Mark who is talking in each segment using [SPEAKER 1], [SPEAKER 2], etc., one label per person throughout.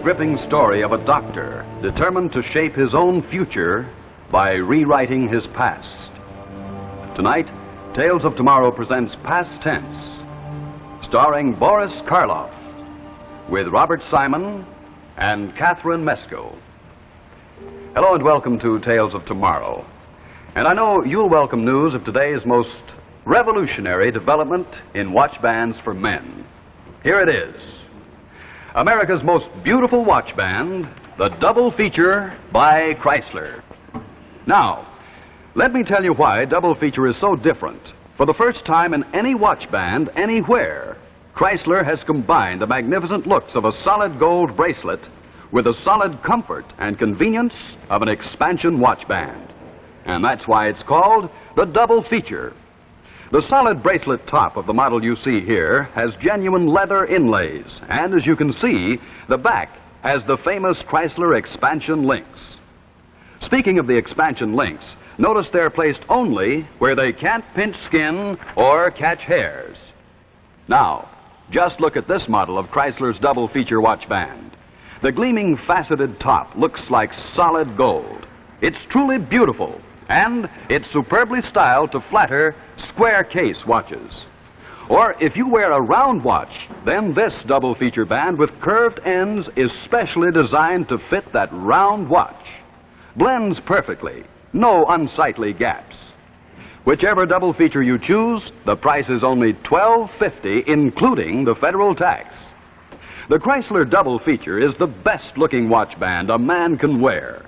[SPEAKER 1] gripping story of a doctor determined to shape his own future by rewriting his past. Tonight, Tales of Tomorrow presents Past Tense, starring Boris Karloff, with Robert Simon and Catherine Mesco. Hello and welcome to Tales of Tomorrow. And I know you'll welcome news of today's most revolutionary development in watch bands for men. Here it is. America's most beautiful watch band, the double feature by Chrysler. Now, let me tell you why double feature is so different. For the first time in any watch band, anywhere, Chrysler has combined the magnificent looks of a solid gold bracelet with the solid comfort and convenience of an expansion watch band. And that's why it's called the double feature. The solid bracelet top of the model you see here has genuine leather inlays, and as you can see, the back has the famous Chrysler expansion links. Speaking of the expansion links, notice they're placed only where they can't pinch skin or catch hairs. Now, just look at this model of Chrysler's double feature watch band. The gleaming faceted top looks like solid gold. It's truly beautiful, and it's superbly styled to flatter square case watches. Or if you wear a round watch, then this double feature band with curved ends is specially designed to fit that round watch. Blends perfectly, no unsightly gaps. Whichever double feature you choose, the price is only $12.50, including the federal tax. The Chrysler double feature is the best looking watch band a man can wear.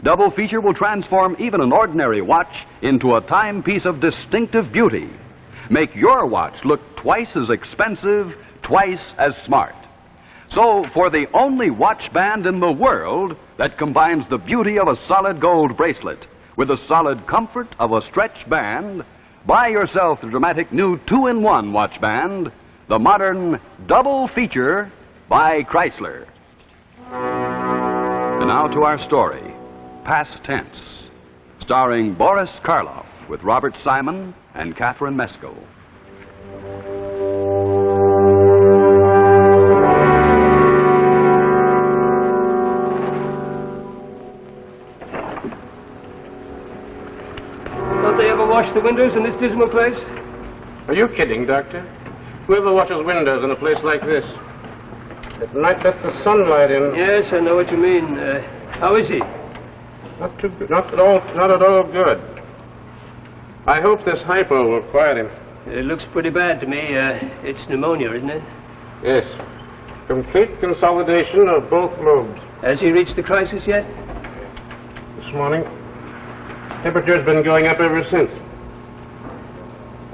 [SPEAKER 1] Double feature will transform even an ordinary watch into a timepiece of distinctive beauty. Make your watch look twice as expensive, twice as smart. So, for the only watch band in the world that combines the beauty of a solid gold bracelet with the solid comfort of a stretch band, buy yourself the dramatic new 2-in-1 watch band, the modern double feature by Chrysler. And now to our story. Past Tense, starring Boris Karloff with Robert Simon and Catherine Mesco.
[SPEAKER 2] Don't they ever wash the windows in this dismal place?
[SPEAKER 3] Are you kidding, Doctor? Whoever washes windows in a place like this? It might let the sunlight in.
[SPEAKER 2] Yes, I know what you mean. How is he?
[SPEAKER 3] Not too good. Not at all good. I hope this hypo will quiet him.
[SPEAKER 2] It looks pretty bad to me. It's pneumonia, isn't it?
[SPEAKER 3] Yes. Complete consolidation of both lobes.
[SPEAKER 2] Has he reached the crisis yet?
[SPEAKER 3] This morning, temperature's been going up ever since.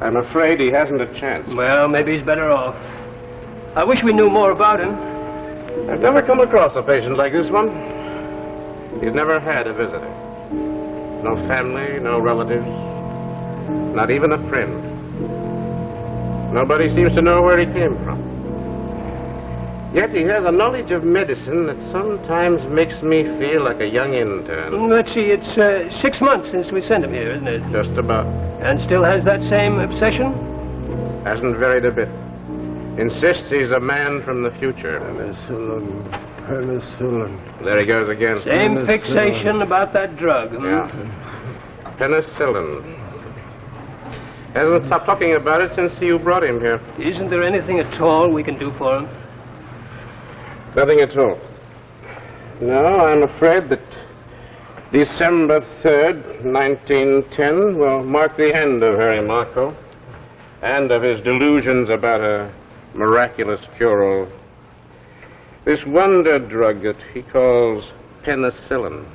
[SPEAKER 3] I'm afraid he hasn't a chance.
[SPEAKER 2] Well, maybe he's better off. I wish we knew more about him.
[SPEAKER 3] I've never come across a patient like this one. He's never had a visitor. No family, no relatives, not even a friend. Nobody seems to know where he came from. Yet he has a knowledge of medicine that sometimes makes me feel like a young intern.
[SPEAKER 2] Let's see, it's 6 months since we sent him here, isn't it?
[SPEAKER 3] Just about.
[SPEAKER 2] And still has that same obsession?
[SPEAKER 3] Hasn't varied a bit. Insists he's a man from the future.
[SPEAKER 4] Penicillin.
[SPEAKER 3] There he goes again.
[SPEAKER 2] Same
[SPEAKER 4] Penicillin.
[SPEAKER 2] fixation about that drug.
[SPEAKER 3] Yeah. Penicillin. Hasn't stopped talking about it since you brought him here.
[SPEAKER 2] Isn't there anything at all we can do for him?
[SPEAKER 3] Nothing at all. No, I'm afraid that December 3rd, 1910 will mark the end of Harry Marco and of his delusions about a miraculous cure-all. This wonder drug that he calls penicillin.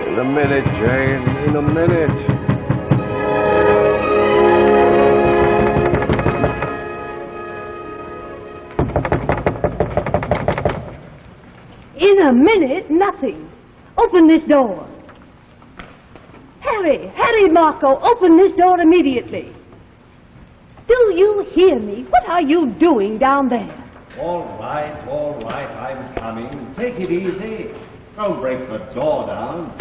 [SPEAKER 4] In a minute, Jane. In a minute.
[SPEAKER 5] In a minute, nothing. Open this door. Harry Marco, open this door immediately. Do you hear me? What are you doing down there?
[SPEAKER 6] All right, I'm coming. Take it easy. Don't break the door down.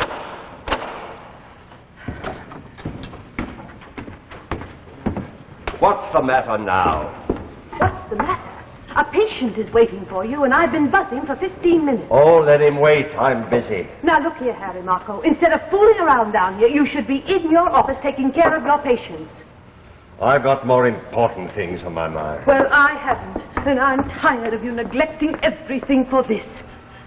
[SPEAKER 6] What's the matter now?
[SPEAKER 5] What's the matter? A patient is waiting for you, and I've been buzzing for 15 minutes.
[SPEAKER 6] Oh, let him wait. I'm busy.
[SPEAKER 5] Now, look here, Harry Marco. Instead of fooling around down here, you should be in your office taking care of your patients.
[SPEAKER 6] I've got more important things on my mind.
[SPEAKER 5] Well, I haven't, and I'm tired of you neglecting everything for this.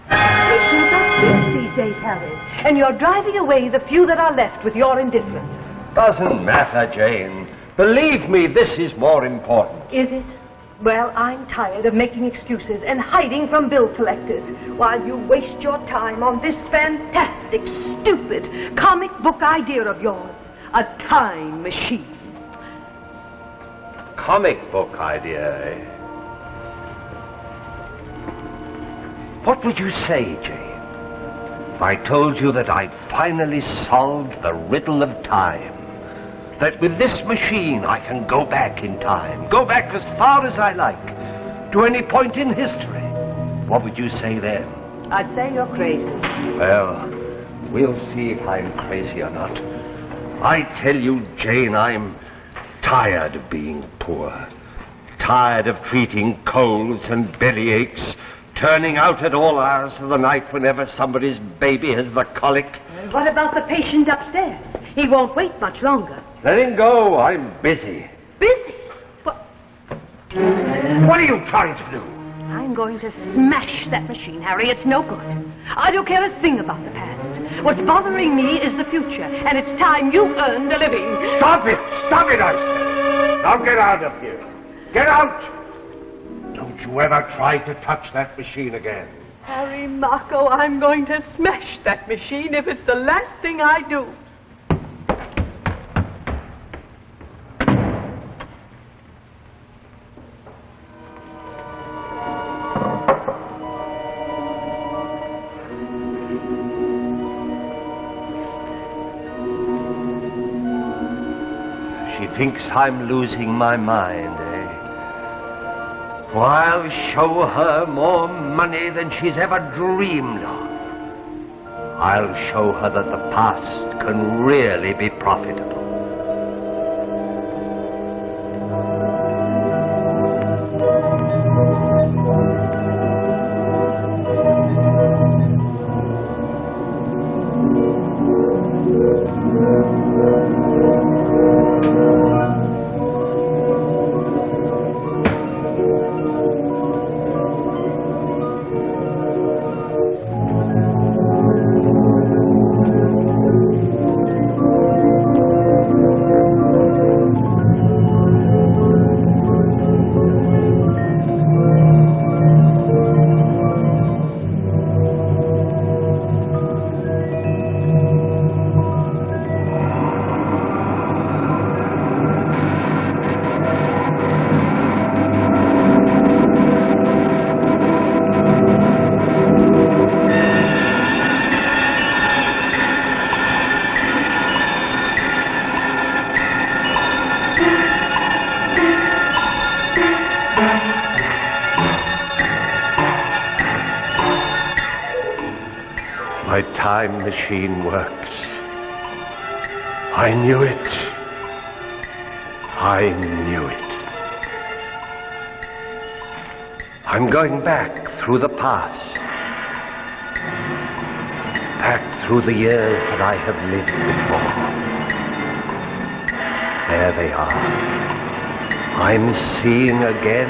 [SPEAKER 5] Patients are scarce these days, Harry, and you're driving away the few that are left with your indifference.
[SPEAKER 6] Doesn't matter, Jane. Believe me, this is more important.
[SPEAKER 5] Is it? Well, I'm tired of making excuses and hiding from bill collectors while you waste your time on this fantastic, stupid comic book idea of yours. A time machine.
[SPEAKER 6] Comic book idea, eh? What would you say, Jane, if I told you that I'd finally solved the riddle of time? That with this machine I can go back in time, go back as far as I like, to any point in history. What would you say then?
[SPEAKER 5] I'd say you're crazy.
[SPEAKER 6] Well, we'll see if I'm crazy or not. I tell you, Jane, I'm tired of being poor. Tired of treating colds and bellyaches, turning out at all hours of the night whenever somebody's baby has the colic.
[SPEAKER 5] What about the patient upstairs? He won't wait much longer.
[SPEAKER 6] Let him go. I'm busy.
[SPEAKER 5] Busy? What?
[SPEAKER 6] What are you trying to do?
[SPEAKER 5] I'm going to smash that machine, Harry. It's no good. I don't care a thing about the past. What's bothering me is the future, and it's time you earned a living.
[SPEAKER 6] Stop it! Stop it, I said. Now get out of here. Get out! Don't you ever try to touch that machine again.
[SPEAKER 5] Harry Marco, I'm going to smash that machine if it's the last thing I do.
[SPEAKER 6] She thinks I'm losing my mind, eh? Well, I'll show her more money than she's ever dreamed of. I'll show her that the past can really be profitable. My time machine works. I knew it. I knew it. I'm going back through the past. Back through the years that I have lived before. There they are. I'm seeing again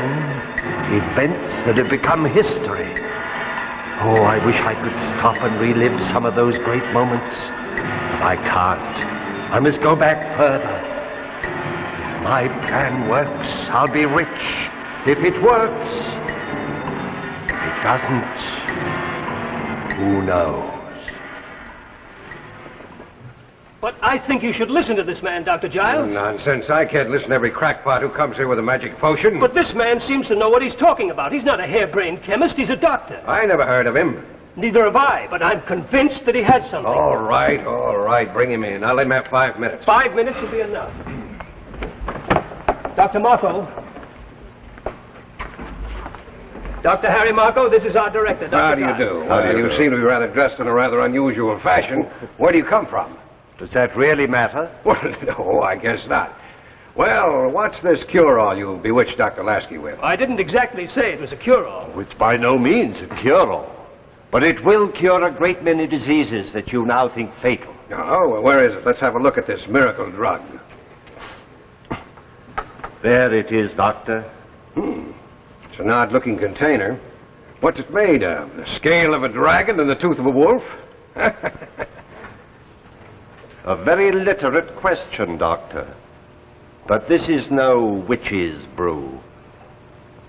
[SPEAKER 6] events that have become history. Oh, I wish I could stop and relive some of those great moments. But I can't. I must go back further. If my plan works, I'll be rich. If it works. If it doesn't, who knows?
[SPEAKER 2] But I think you should listen to this man, Dr. Giles.
[SPEAKER 4] Nonsense. I can't listen to every crackpot who comes here with a magic potion.
[SPEAKER 2] But this man seems to know what he's talking about. He's not a harebrained chemist. He's a doctor.
[SPEAKER 4] I never heard of him.
[SPEAKER 2] Neither have I, but I'm convinced that he has something.
[SPEAKER 4] All right. Bring him in. I'll let him have 5 minutes.
[SPEAKER 2] 5 minutes will be enough. Dr. Marco. Dr. Harry Marco, this is our director, Dr.
[SPEAKER 4] How do you
[SPEAKER 2] Giles.
[SPEAKER 4] do? You seem to be rather dressed in a rather unusual fashion. Where do you come from?
[SPEAKER 6] Does that really matter?
[SPEAKER 4] Well, no, I guess not.
[SPEAKER 7] Well, what's this cure-all you bewitched Dr. Lasky with?
[SPEAKER 2] I didn't exactly say it was a cure-all.
[SPEAKER 6] It's by no means a cure-all. But it will cure a great many diseases that you now think fatal.
[SPEAKER 7] Oh, well, where is it? Let's have a look at this miracle drug.
[SPEAKER 6] There it is, Doctor.
[SPEAKER 7] It's an odd-looking container. What's it made of? The scale of a dragon and the tooth of a wolf?
[SPEAKER 6] A very literate question, Doctor. But this is no witch's brew.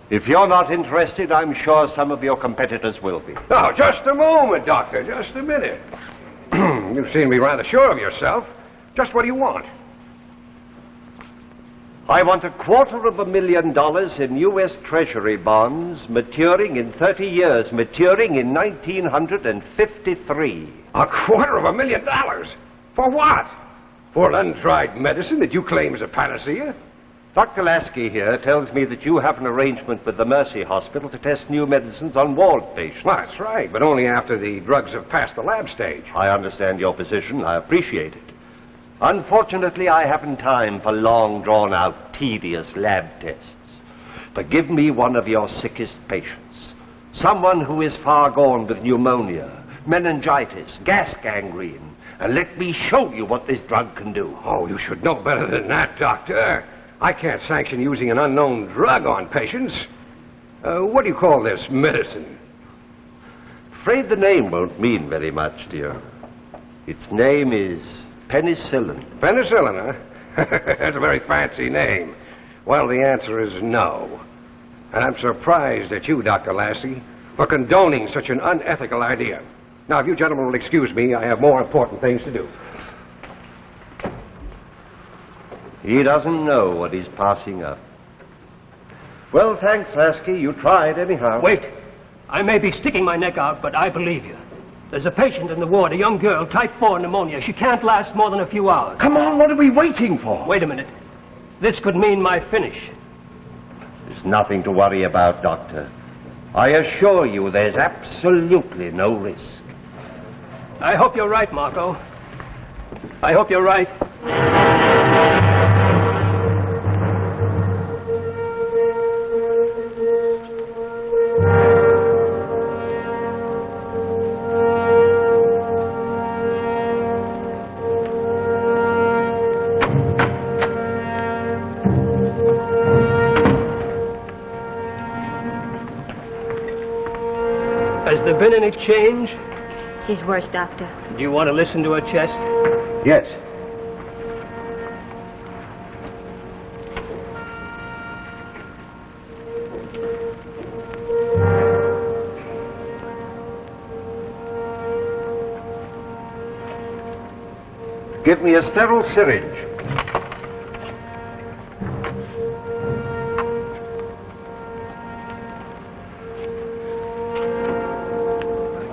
[SPEAKER 6] If you're not interested, I'm sure some of your competitors will be.
[SPEAKER 7] Oh, just a moment, Doctor. Just a minute. You seem to be rather sure of yourself. Just what do you want?
[SPEAKER 6] I want $250,000 in U.S. Treasury bonds maturing in 30 years, maturing in 1953.
[SPEAKER 7] $250,000? For what? For an untried medicine that you claim is a panacea?
[SPEAKER 6] Dr. Lasky here tells me that you have an arrangement with the Mercy Hospital to test new medicines on ward patients.
[SPEAKER 7] Well, that's right, but only after the drugs have passed the lab stage.
[SPEAKER 6] I understand your position. I appreciate it. Unfortunately, I haven't time for long, drawn-out, tedious lab tests. But give me one of your sickest patients. Someone who is far gone with pneumonia, meningitis, gas gangrene, and let me show you what this drug can do.
[SPEAKER 7] Oh, you should know better than that, Doctor. I can't sanction using an unknown drug on patients. What do you call this medicine?
[SPEAKER 6] Afraid the name won't mean very much, dear. Its name is penicillin.
[SPEAKER 7] Penicillin, huh? That's a very fancy name. Well, the answer is no. And I'm surprised at you, Dr. Lassie, for condoning such an unethical idea. Now, if you gentlemen will excuse me, I have more important things to do.
[SPEAKER 6] He doesn't know what he's passing up. Well, thanks, Lasky. You tried anyhow.
[SPEAKER 2] Wait. I may be sticking my neck out, but I believe you. There's a patient in the ward, a young girl, type 4 pneumonia. She can't last more than a few hours.
[SPEAKER 6] Come on, what are we waiting for?
[SPEAKER 2] Wait a minute. This could mean my finish.
[SPEAKER 6] There's nothing to worry about, Doctor. I assure you there's absolutely no risk.
[SPEAKER 2] I hope you're right, Marco. I hope you're right. Has there been any change?
[SPEAKER 8] She's worse, Doctor.
[SPEAKER 2] Do you want to listen to her chest?
[SPEAKER 6] Yes. Give me a sterile syringe.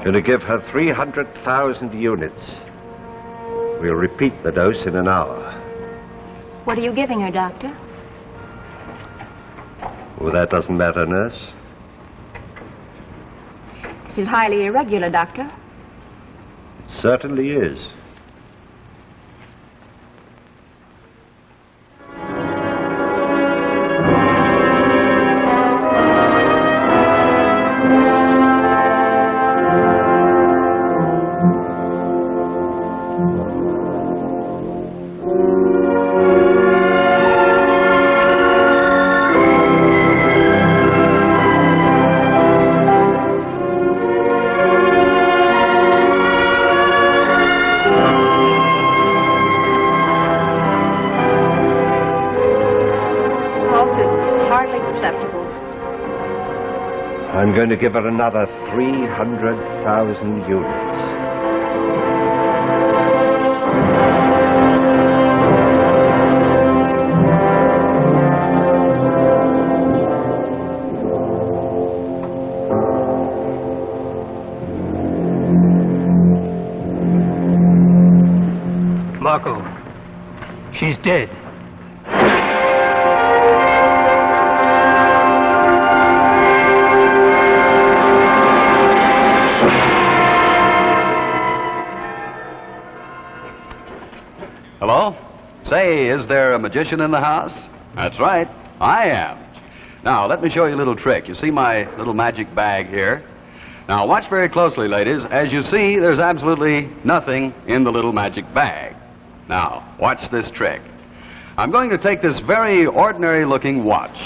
[SPEAKER 6] Going to give her 300,000 units. We'll repeat the dose in an hour.
[SPEAKER 8] What are you giving her, Doctor?
[SPEAKER 6] Oh, that doesn't matter, nurse.
[SPEAKER 8] This is highly irregular, Doctor.
[SPEAKER 6] It certainly is. I'm going to give her another 300,000 units.
[SPEAKER 2] Marco, she's dead.
[SPEAKER 1] Hello? Say, is there a magician in the house? That's right, I am. Now, let me show you a little trick. You see my little magic bag here? Now, watch very closely, ladies. As you see, there's absolutely nothing in the little magic bag. Now, watch this trick. I'm going to take this very ordinary-looking watch,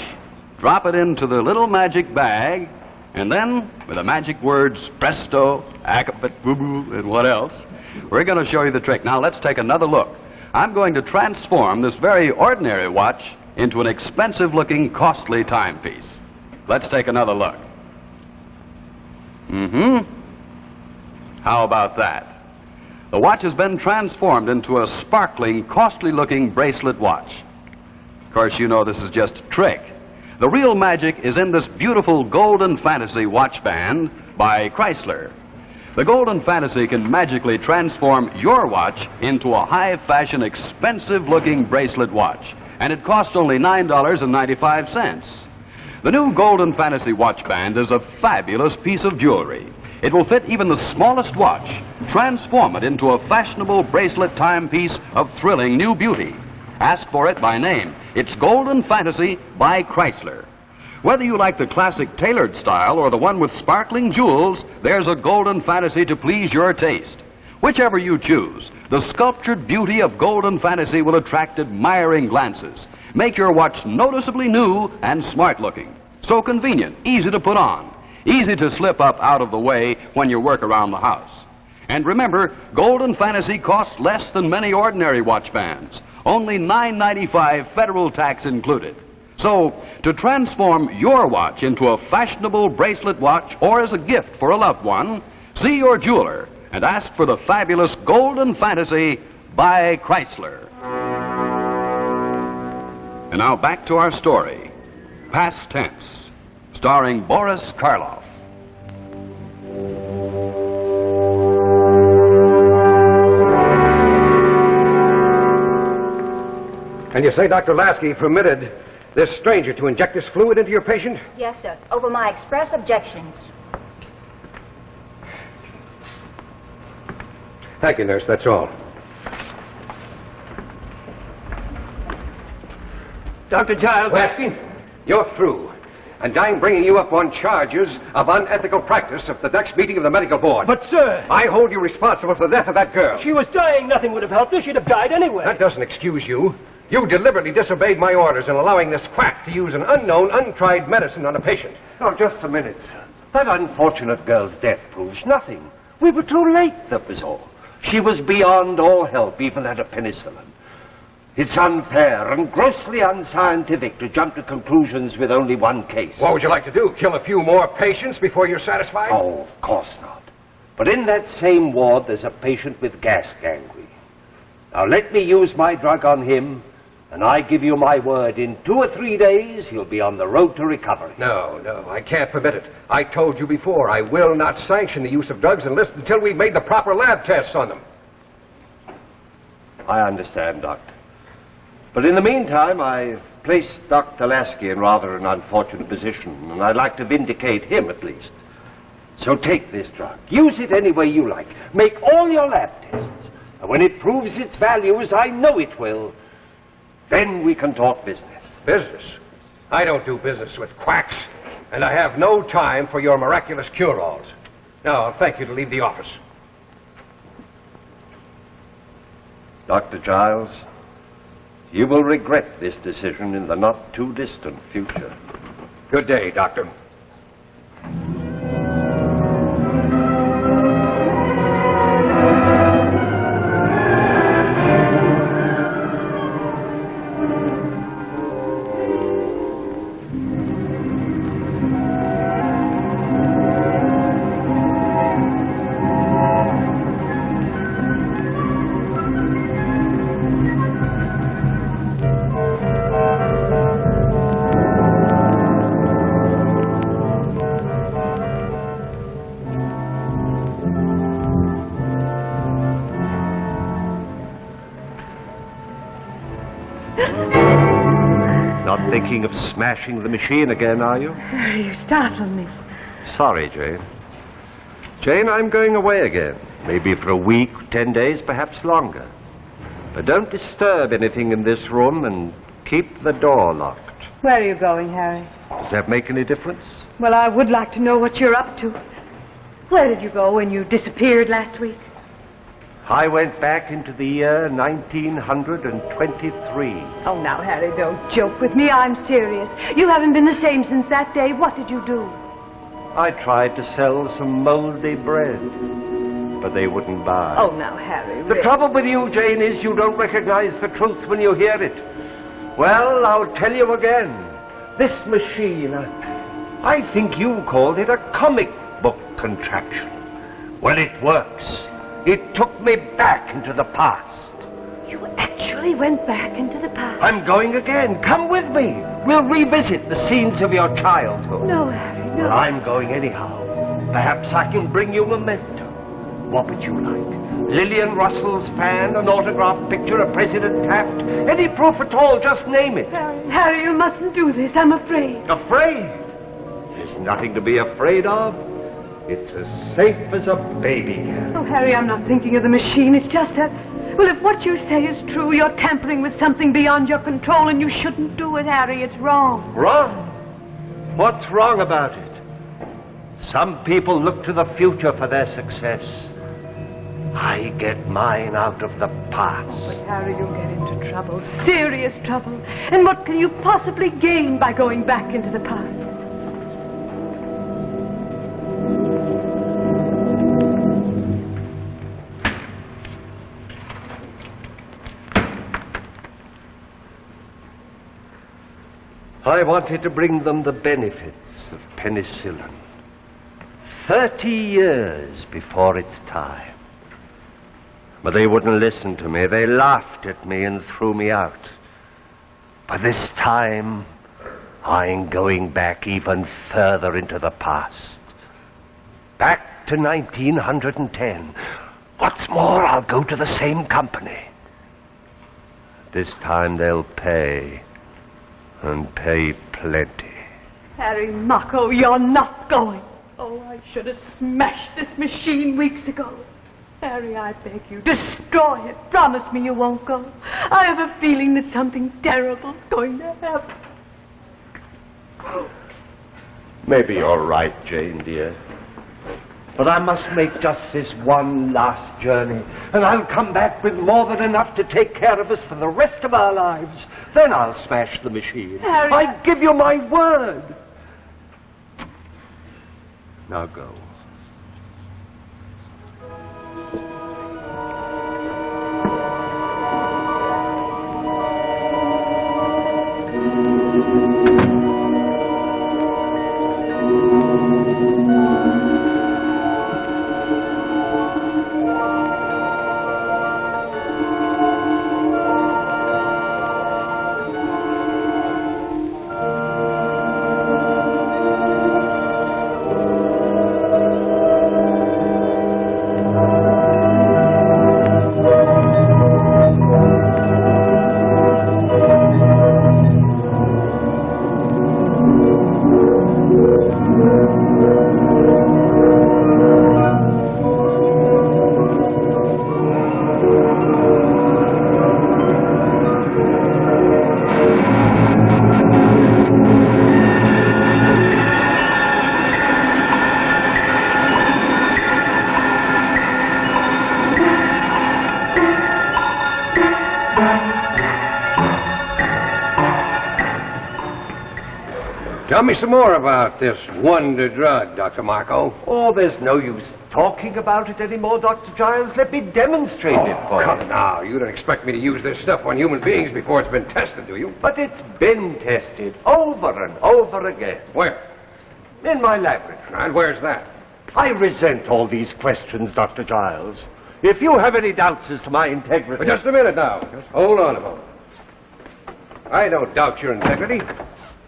[SPEAKER 1] drop it into the little magic bag, and then, with the magic words presto, acapit, boo-boo, and what else, we're going to show you the trick. Now, let's take another look. I'm going to transform this very ordinary watch into an expensive-looking, costly timepiece. Let's take another look. How about that? The watch has been transformed into a sparkling, costly-looking bracelet watch. Of course, you know this is just a trick. The real magic is in this beautiful Golden Fantasy watch band by Chrysler. The Golden Fantasy can magically transform your watch into a high-fashion, expensive-looking bracelet watch, and it costs only $9.95. The new Golden Fantasy watch band is a fabulous piece of jewelry. It will fit even the smallest watch, transform it into a fashionable bracelet timepiece of thrilling new beauty. Ask for it by name. It's Golden Fantasy by Chrysler. Whether you like the classic tailored style or the one with sparkling jewels, there's a Golden Fantasy to please your taste. Whichever you choose, the sculptured beauty of Golden Fantasy will attract admiring glances. Make your watch noticeably new and smart-looking. So convenient, easy to put on, easy to slip up out of the way when you work around the house. And remember, Golden Fantasy costs less than many ordinary watch bands. Only $9.95 federal tax included. So, to transform your watch into a fashionable bracelet watch or as a gift for a loved one, see your jeweler and ask for the fabulous Golden Fantasy by Chrysler. And now back to our story, Past Tense, starring Boris Karloff.
[SPEAKER 7] And you say Dr. Lasky permitted this stranger to inject this fluid into your patient?
[SPEAKER 8] Yes, sir. Over my express objections.
[SPEAKER 7] Thank you, nurse. That's all.
[SPEAKER 2] Dr. Giles...
[SPEAKER 7] Lasky, you're through. And I'm bringing you up on charges of unethical practice at the next meeting of the medical board.
[SPEAKER 2] But, sir...
[SPEAKER 7] I hold you responsible for the death of that girl.
[SPEAKER 2] She was dying. Nothing would have helped her. She'd have died anyway.
[SPEAKER 7] That doesn't excuse you. You deliberately disobeyed my orders in allowing this quack to use an unknown, untried medicine on a patient.
[SPEAKER 6] Oh, just a minute, sir. That unfortunate girl's death proves nothing. We were too late, that was all. She was beyond all help, even at a penicillin. It's unfair and grossly unscientific to jump to conclusions with only one case.
[SPEAKER 7] What would you like to do? Kill a few more patients before you're satisfied?
[SPEAKER 6] Oh, of course not. But in that same ward, there's a patient with gas gangrene. Now, let me use my drug on him, and I give you my word, in 2 or 3 days, he'll be on the road to recovery.
[SPEAKER 7] No, I can't permit it. I told you before, I will not sanction the use of drugs until we've made the proper lab tests on them.
[SPEAKER 6] I understand, Doctor. But in the meantime, I've placed Dr. Lasky in rather an unfortunate position, and I'd like to vindicate him at least. So take this drug. Use it any way you like. Make all your lab tests. And when it proves its value, as I know it will, then we can talk business.
[SPEAKER 7] Business? I don't do business with quacks, and I have no time for your miraculous cure-alls. Now, I'll thank you to leave the office.
[SPEAKER 6] Dr. Giles, you will regret this decision in the not-too-distant future.
[SPEAKER 7] Good day, Doctor.
[SPEAKER 6] Not thinking of smashing the machine again, are you?
[SPEAKER 5] You startled me.
[SPEAKER 6] Sorry, Jane. Jane, I'm going away again. Maybe for a week, 10 days, perhaps longer. Don't disturb anything in this room and keep the door locked.
[SPEAKER 5] Where are you going, Harry?
[SPEAKER 6] Does that make any difference?
[SPEAKER 5] Well, I would like to know what you're up to. Where did you go when you disappeared last week?
[SPEAKER 6] I went back into the year 1923.
[SPEAKER 5] Oh, now, Harry, don't joke with me. I'm serious. You haven't been the same since that day. What did you do?
[SPEAKER 6] I tried to sell some moldy bread, but they wouldn't buy.
[SPEAKER 5] Oh, now, Harry.
[SPEAKER 6] The trouble with you, Jane, is you don't recognize the truth when you hear it. Well, I'll tell you again. This machine, I think you called it a comic book contraption. Well, it works. It took me back into the past.
[SPEAKER 5] You actually went back into the past?
[SPEAKER 6] I'm going again. Come with me. We'll revisit the scenes of your childhood.
[SPEAKER 5] No, Harry, no.
[SPEAKER 6] Well, I'm going anyhow. Perhaps I can bring you a memento. What would you like? Lillian Russell's fan, an autographed picture of President Taft? Any proof at all, just name it.
[SPEAKER 5] Harry, you mustn't do this. I'm afraid.
[SPEAKER 6] Afraid? There's nothing to be afraid of. It's as safe as a baby.
[SPEAKER 5] Oh, Harry, I'm not thinking of the machine. It's just that, well, if what you say is true, you're tampering with something beyond your control, and you shouldn't do it, Harry. It's wrong.
[SPEAKER 6] Wrong? What's wrong about it? Some people look to the future for their success. I get mine out of the past.
[SPEAKER 5] Oh, but Harry, you'll get into trouble. Serious trouble. And what can you possibly gain by going back into the past?
[SPEAKER 6] I wanted to bring them the benefits of penicillin. 30 years before its time. But they wouldn't listen to me. They laughed at me and threw me out. But this time, I'm going back even further into the past. Back to 1910. What's more, I'll go to the same company. This time they'll pay. And pay plenty.
[SPEAKER 5] Harry Mocko, you're not going. Oh, I should have smashed this machine weeks ago. Harry, I beg you, destroy it. Promise me you won't go. I have a feeling that something terrible's going to happen.
[SPEAKER 6] Maybe you're right, Jane, dear. But I must make just this one last journey, and I'll come back with more than enough to take care of us for the rest of our lives. Then I'll smash the machine.
[SPEAKER 5] Harry,
[SPEAKER 6] I give you my word. Now go.
[SPEAKER 7] Tell me some more about this wonder drug, Dr. Marco.
[SPEAKER 6] Oh, there's no use talking about it anymore, Dr. Giles. Let me demonstrate it for
[SPEAKER 7] Come
[SPEAKER 6] you.
[SPEAKER 7] now, you don't expect me to use this stuff on human beings before it's been tested, do you?
[SPEAKER 6] But it's been tested over and over again.
[SPEAKER 7] Where?
[SPEAKER 6] In my laboratory.
[SPEAKER 7] And where's that?
[SPEAKER 6] I resent all these questions, Dr. Giles. If you have any doubts as to my integrity...
[SPEAKER 7] Just a minute now. Just hold on a moment. I don't doubt your integrity.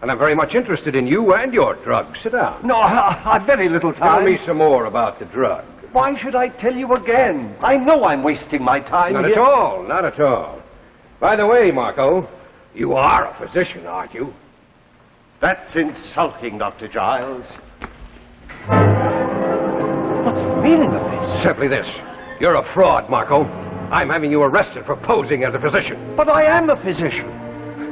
[SPEAKER 7] And I'm very much interested in you and your drug. Sit down.
[SPEAKER 6] No, I've very little
[SPEAKER 7] Tell
[SPEAKER 6] time.
[SPEAKER 7] me some more about the drug.
[SPEAKER 6] Why should I tell you again? I know I'm wasting my time
[SPEAKER 7] Not
[SPEAKER 6] here.
[SPEAKER 7] at all, not at all. By the way, Marco, you are a physician, aren't you?
[SPEAKER 6] That's insulting, Dr. Giles. What's the meaning of this?
[SPEAKER 7] Simply this. You're a fraud, Marco. I'm having you arrested for posing as a physician.
[SPEAKER 6] But I am a physician.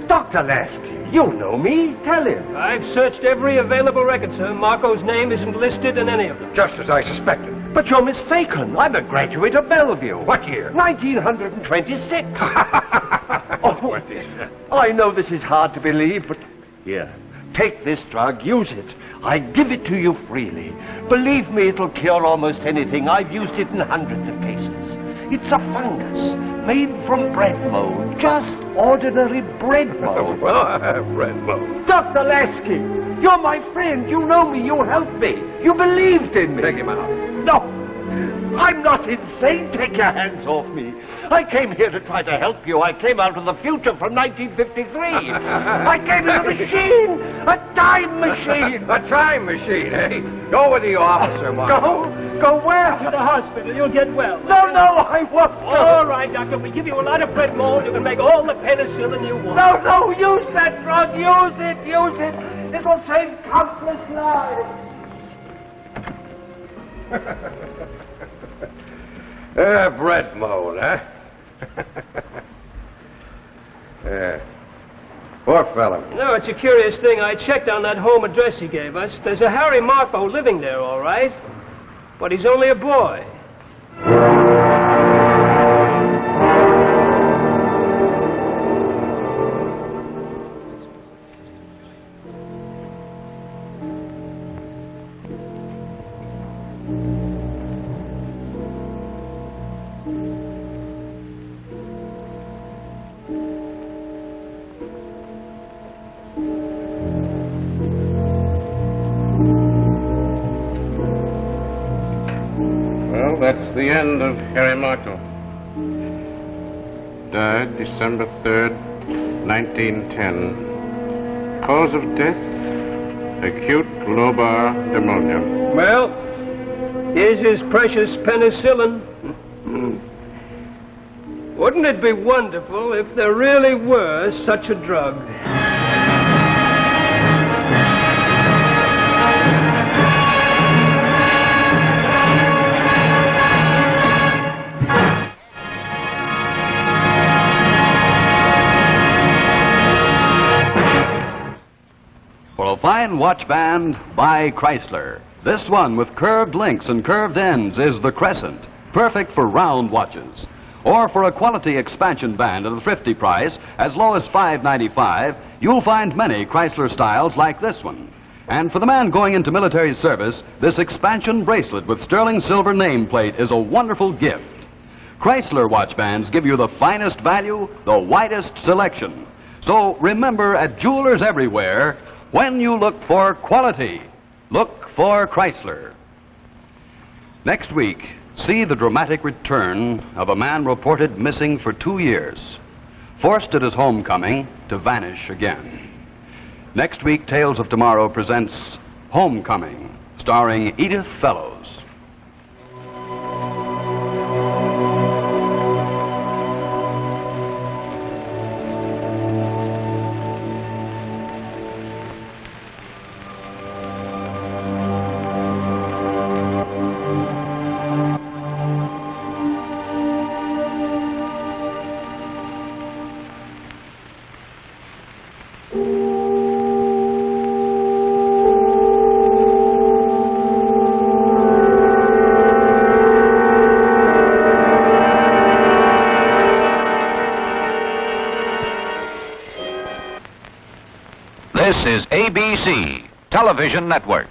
[SPEAKER 6] Dr. Lasky, you know me. Tell him.
[SPEAKER 2] I've searched every available record, sir. Marco's name isn't listed in any of them.
[SPEAKER 7] Just as I suspected.
[SPEAKER 6] But you're mistaken. I'm a graduate of Bellevue.
[SPEAKER 7] What year?
[SPEAKER 6] 1926. Oh, I know this is hard to believe, but here, take this drug, use it. I give it to you freely. Believe me, it'll cure almost anything. I've used it in hundreds of cases. It's a fungus made from bread mold, just ordinary bread mold.
[SPEAKER 7] Well, bread mold.
[SPEAKER 6] Dr. Lasky, you're my friend. You know me. You helped me. You believed in me.
[SPEAKER 7] Take him out.
[SPEAKER 6] No, I'm not insane. Take your hands off me. I came here to try to help you. I came out of the future from 1953. I came in a machine, a time machine.
[SPEAKER 7] A time machine, eh? Go with the officer, Marco.
[SPEAKER 6] Go where?
[SPEAKER 2] To the hospital. You'll get well.
[SPEAKER 6] No, I won't.
[SPEAKER 2] All right, Doctor. We give you a lot of bread mold. You can make all the penicillin you want.
[SPEAKER 6] No, use that drug. Use it. It will save countless lives.
[SPEAKER 7] Bread mold, huh? Yeah. Poor fellow.
[SPEAKER 2] No, it's a curious thing. I checked on that home address he gave us. There's a Harry Marco living there, all right. But he's only a boy.
[SPEAKER 3] Well, that's the end of Harry Markle. Died December 3rd, 1910. Cause of death, acute lobar pneumonia.
[SPEAKER 2] Well, here's his precious penicillin. Wouldn't it be wonderful if there really were such a drug?
[SPEAKER 1] For a fine watch band, buy Chrysler. This one with curved links and curved ends is the Crescent, perfect for round watches. Or for a quality expansion band at a thrifty price, as low as $5.95, you'll find many Chrysler styles like this one. And for the man going into military service, this expansion bracelet with sterling silver nameplate is a wonderful gift. Chrysler watch bands give you the finest value, the widest selection. So remember, at jewelers everywhere, when you look for quality, look for Chrysler. Next week, see the dramatic return of a man reported missing for 2 years, forced at his homecoming to vanish again. Next week, Tales of Tomorrow presents Homecoming, starring Edith Fellows.
[SPEAKER 9] This is ABC Television Network.